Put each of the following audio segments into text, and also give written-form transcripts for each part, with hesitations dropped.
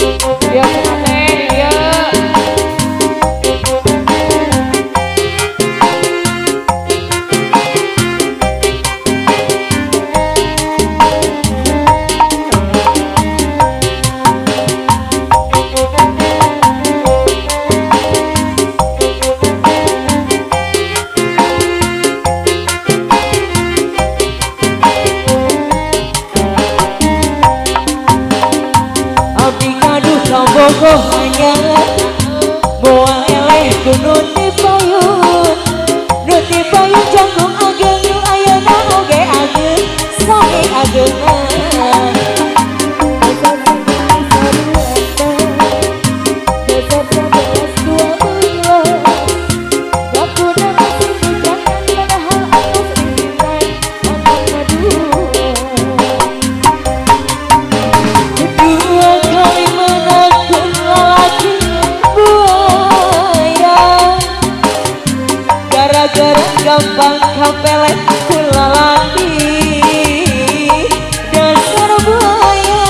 Dia pengantin dia. Bogo hanya moal eleh gunung di payun, nu di payun jangkung ageng nu ayeuna oge ageng sami agengan. Gampang kapelet kula laki dasar buaya.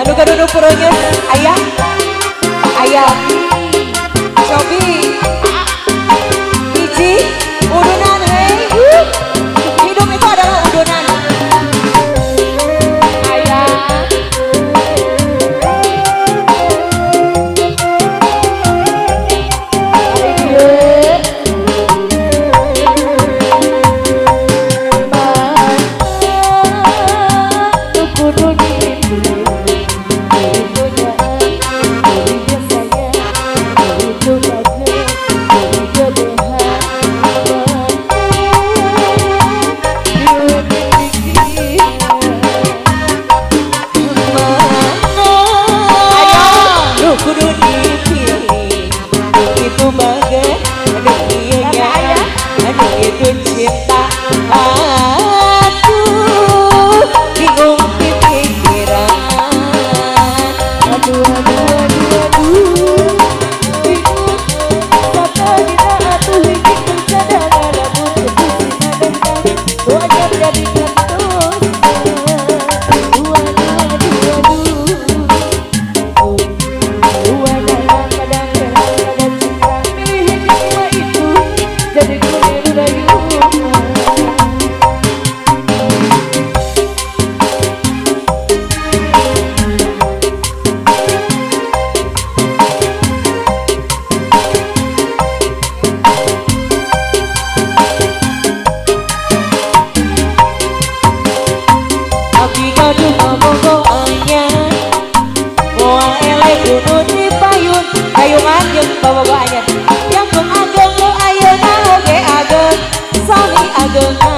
Anu kaduduk purunya ayah ayah cobi biji udunan hei hidup itu adalah udunan ayah kudu dipilih itu bagai aduh iya aduh itu cinta aduh bingung di pikiran aduh bingung kata kita atuh hiji kencana lamun kepusingan dan kami doanya jadi kentus Ayung ageng bawa go anyar jangkung ageng nu ayeuna oge ageng sami agengan.